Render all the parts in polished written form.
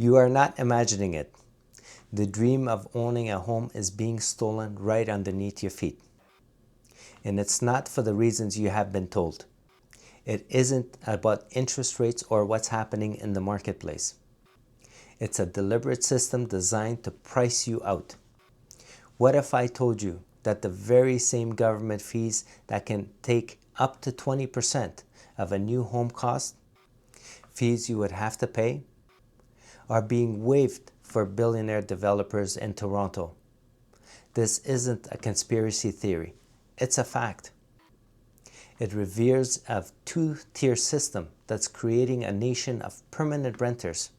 You are not imagining it. The dream of owning a home is being stolen right underneath your feet. And it's not for the reasons you have been told. It isn't about interest rates or what's happening in the marketplace. It's a deliberate system designed to price you out. What if I told you that the very same government fees that can take up to 20% of a new home cost, fees you would have to pay, are being waived for billionaire developers in Toronto? This isn't a conspiracy theory. It's a fact. It reveres a two-tier system that's creating a nation of permanent renters.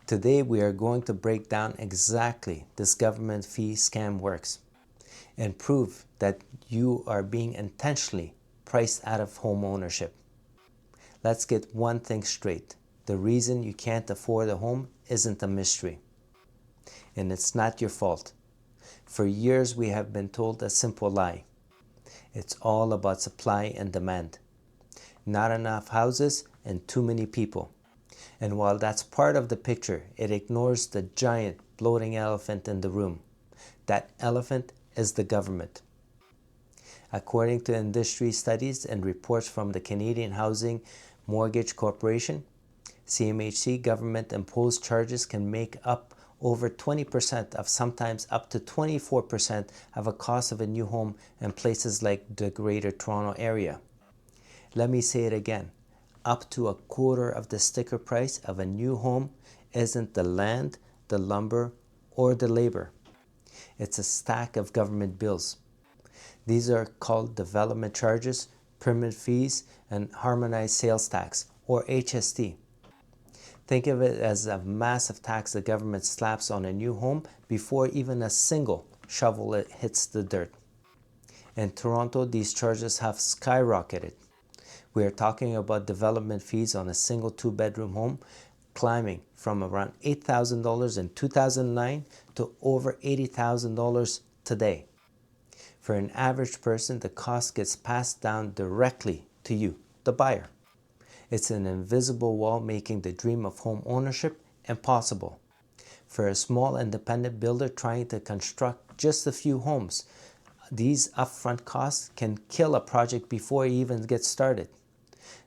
Today we are going to break down exactly this government fee scam works and prove that you are being intentionally priced out of home ownership. Let's get one thing straight. The reason you can't afford a home isn't a mystery. And it's not your fault. For years we have been told a simple lie. It's all about supply and demand. Not enough houses and too many people. And while that's part of the picture, it ignores the giant bloating elephant in the room. That elephant is the government. According to industry studies and reports from the Canadian Housing Mortgage Corporation, CMHC, government-imposed charges can make up over 20% of, sometimes up to 24% of a cost of a new home in places like the Greater Toronto Area. Let me say it again. Up to a quarter of the sticker price of a new home isn't the land, the lumber, or the labor. It's a stack of government bills. These are called development charges, permit fees, and harmonized sales tax, or HST. Think of it as a massive tax the government slaps on a new home before even a single shovel hits the dirt. In Toronto, these charges have skyrocketed. We are talking about development fees on a single two-bedroom home climbing from around $8,000 in 2009 to over $80,000 today. For an average person, the cost gets passed down directly to you, the buyer. It's an invisible wall making the dream of home ownership impossible. For a small independent builder trying to construct just a few homes, these upfront costs can kill a project before it even gets started.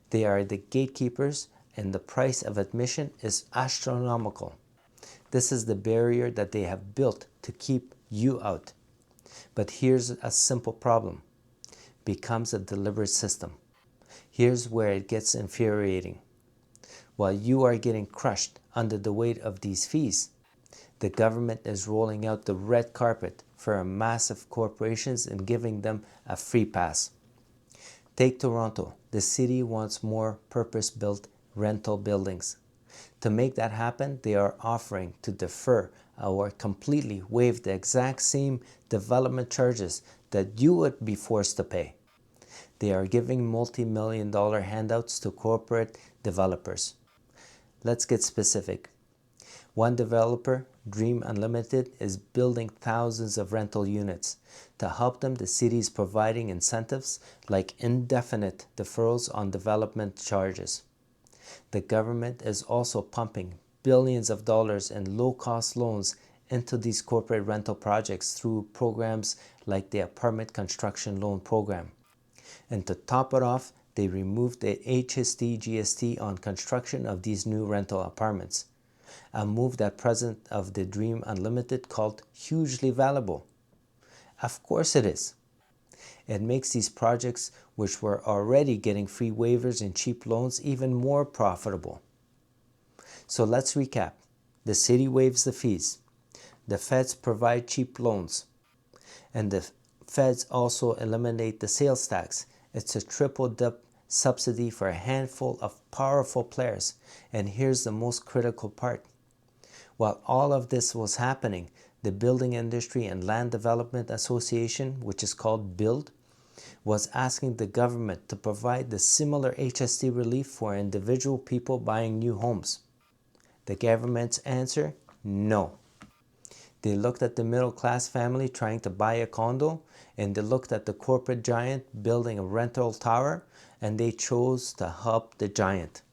They are the gatekeepers, and the price of admission is astronomical. This is the barrier that they have built to keep you out. But here's a simple problem. Becomes a deliberate system. Here's where it gets infuriating. While you are getting crushed under the weight of these fees, the government is rolling out the red carpet for massive corporations and giving them a free pass. Take Toronto. The city wants more purpose-built rental buildings. To make that happen, they are offering to defer or completely waive the exact same development charges that you would be forced to pay. They are giving multi-million-dollar handouts to corporate developers. Let's get specific. One developer, Dream Unlimited, is building thousands of rental units. To help them, the city is providing incentives like indefinite deferrals on development charges. The government is also pumping billions of dollars in low-cost loans into these corporate rental projects through programs like the Apartment Construction Loan Program. And to top it off, they removed the HST GST on construction of these new rental apartments. A move that President of the Dream Unlimited called hugely valuable. Of course it is. It makes these projects, which were already getting free waivers and cheap loans, even more profitable. So let's recap. The city waives the fees. The feds provide cheap loans. And the feds also eliminate the sales tax. It's a triple-dip subsidy for a handful of powerful players. And here's the most critical part. While all of this was happening, the Building Industry and Land Development Association, which is called BUILD, was asking the government to provide the similar HST relief for individual people buying new homes. The government's answer? No. They looked at the middle-class family trying to buy a condo, and they looked at the corporate giant building a rental tower, and they chose to help the giant.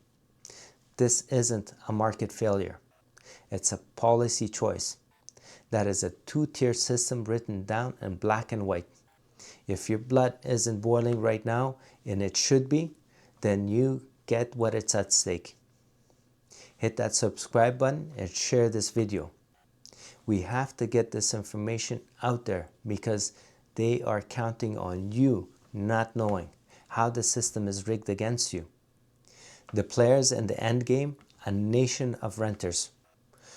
This isn't a market failure. It's a policy choice. That is a two-tier system written down in black and white. If your blood isn't boiling right now, and it should be, then you get what it's at stake. Hit that subscribe button and share this video. We have to get this information out there because they are counting on you not knowing how the system is rigged against you. The players in the endgame, a nation of renters.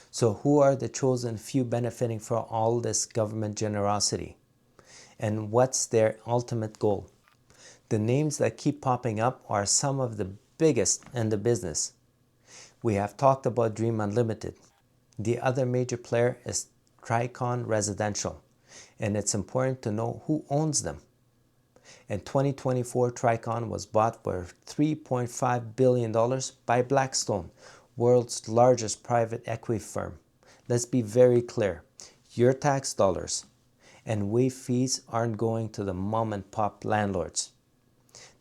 So who are the chosen few benefiting from all this government generosity? And what's their ultimate goal? The names that keep popping up are some of the biggest in the business. We have talked about Dream Unlimited. The other major player is Tricon Residential, and it's important to know who owns them. In 2024, Tricon was bought for $3.5 billion by Blackstone, world's largest private equity firm. Let's be very clear. Your tax dollars and waive fees aren't going to the mom and pop landlords.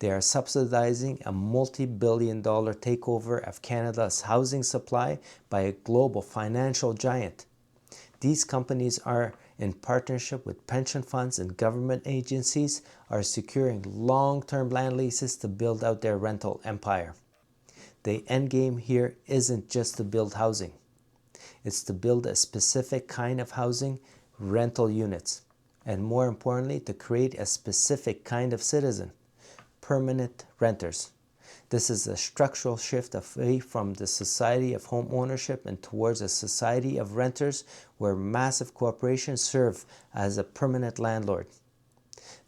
They are subsidizing a multi-billion-dollar takeover of Canada's housing supply by a global financial giant. These companies are in partnership with pension funds and government agencies are securing long-term land leases to build out their rental empire. The end game here isn't just to build housing. It's to build a specific kind of housing, rental units, and more importantly, to create a specific kind of citizen, permanent renters. This is a structural shift away from the society of home ownership and towards a society of renters where massive corporations serve as a permanent landlord.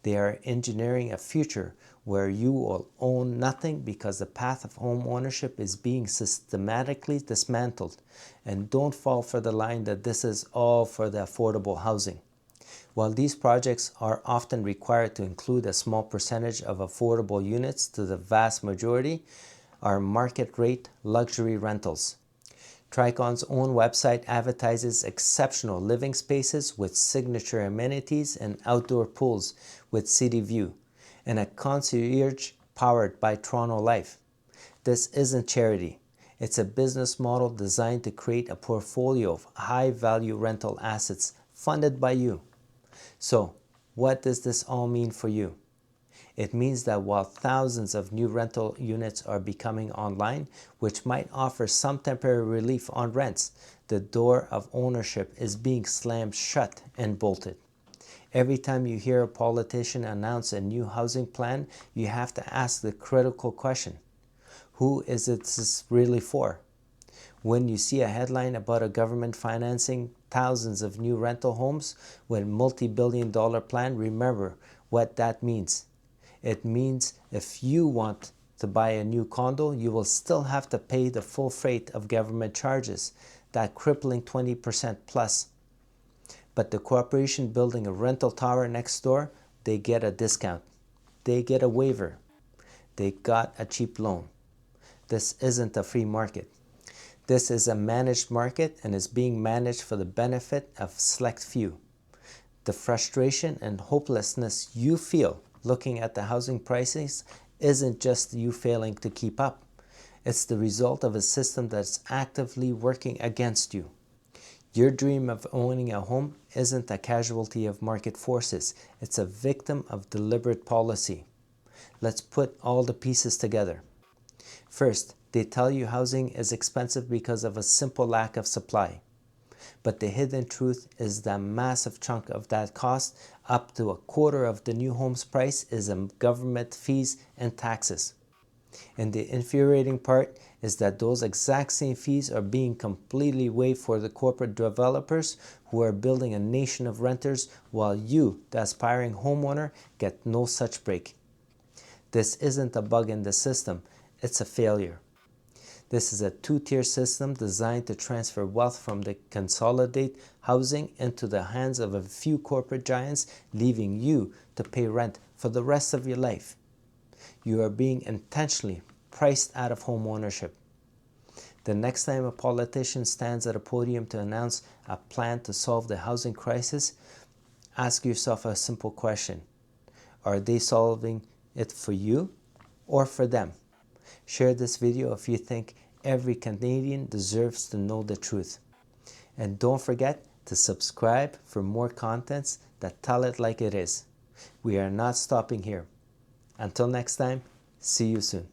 They are engineering a future where you will own nothing because the path of home ownership is being systematically dismantled. And don't fall for the line that this is all for the affordable housing. While these projects are often required to include a small percentage of affordable units, to the vast majority are market rate luxury rentals. Tricon's own website advertises exceptional living spaces with signature amenities and outdoor pools with city view, and a concierge powered by Toronto Life. This isn't charity. It's a business model designed to create a portfolio of high-value rental assets funded by you. So, what does this all mean for you? It means that while thousands of new rental units are becoming online, which might offer some temporary relief on rents, the door of ownership is being slammed shut and bolted. Every time you hear a politician announce a new housing plan, you have to ask the critical question: who is it really for? When you see a headline about a government financing thousands of new rental homes with a multi-billion-dollar plan, remember what that means. It means if you want to buy a new condo, you will still have to pay the full freight of government charges, that crippling 20% plus. But the corporation building a rental tower next door, they get a discount. They get a waiver. They got a cheap loan. This isn't a free market. This is a managed market and is being managed for the benefit of select few. The frustration and hopelessness you feel looking at the housing prices isn't just you failing to keep up. It's the result of a system that's actively working against you. Your dream of owning a home isn't a casualty of market forces. It's a victim of deliberate policy. Let's put all the pieces together. First, they tell you housing is expensive because of a simple lack of supply. But the hidden truth is that a massive chunk of that cost, up to a quarter of the new home's price, is in government fees and taxes. And the infuriating part is that those exact same fees are being completely waived for the corporate developers who are building a nation of renters, while you, the aspiring homeowner, get no such break. This isn't a bug in the system, it's a failure. This is a two-tier system designed to transfer wealth from the consolidate housing into the hands of a few corporate giants, leaving you to pay rent for the rest of your life. You are being intentionally priced out of home ownership. The next time a politician stands at a podium to announce a plan to solve the housing crisis, ask yourself a simple question. Are they solving it for you or for them? Share this video if you think every Canadian deserves to know the truth. And don't forget to subscribe for more contents that tell it like it is. We are not stopping here. Until next time, see you soon.